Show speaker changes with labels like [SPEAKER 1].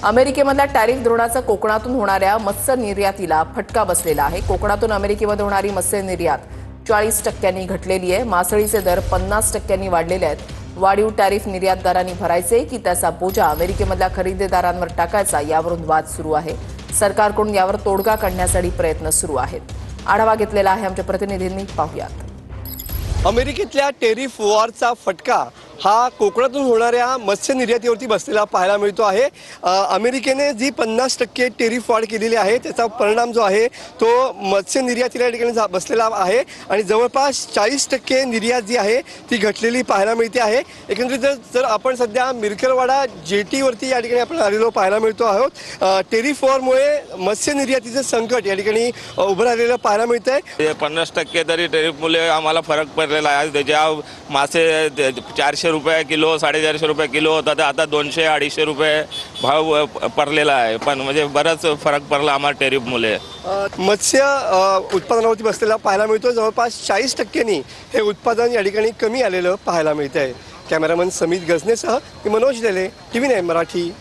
[SPEAKER 1] अमेरिकेमधल्या tariff धोरणाचा कोकणातून होणाऱ्या मत्स्य निर्यातीला फटका बसलेला आहे। कोकणातून अमेरिकेमध्ये होणारी मत्स्य निर्यात 40% घटलेली आहे। मासळीचे दर 50% वाढलेले आहेत। वाढीव टॅरिफ निर्यातदारांनी भरायचे की त्याचा बोजा अमेरिकेमधल्या खरेदीदारांवर टाकायचा, यावरून वाद सुरू आहे। सरकारकडून यावर तोडगा काढण्यासाठी प्रयत्न सुरू आहेत। आढावा घेतलेला आहे आमच्या प्रतिनिधींनी, पाहूयात।
[SPEAKER 2] अमेरिकेतल्या टेरिफ वॉरचा फटका हा कोकणातून होणाऱ्या मत्स्य निर्यातीवरती बसलेला पाहायला मिळतो आहे। अमेरिकेने जी 50% टेरिफ वाढ केलेली आहे त्याचा परिणाम जो आहे तो मत्स्य निर्यातीला या ठिकाणी बसलेला आहे आणि जवळपास 40% निर्यात जी आहे ती घटलेली पाहायला मिळते आहे। एकंदरीत जर आपण सध्या मिरकरवाडा जेटीवरती या ठिकाणी आपण आलेलो पाहायला मिळतो आहोत। टेरिफ वॉरमुळे मत्स्य निर्यातीचं संकट या ठिकाणी उभं राहिलेलं पाहायला मिळत आहे।
[SPEAKER 3] 50% तरी टेरिफमुळे आम्हाला फरक पडलेला आहे। त्याच्या मासे 400 रुपये किलो, 450 रुपये किलो होता, तर आता 200-250 रुपये भाव पडलेला आहे। पण म्हणजे बराच फरक पडला आम्हाला टेरिफमुळे।
[SPEAKER 2] मत्स्य उत्पादनावरती बसलेला पाहायला मिळतो। जवळपास 40%नी हे उत्पादन या ठिकाणी कमी आलेलं पाहायला मिळत आहे। कॅमेरामन समित गजनेसह मी मनोज लेले, TV9 मराठी।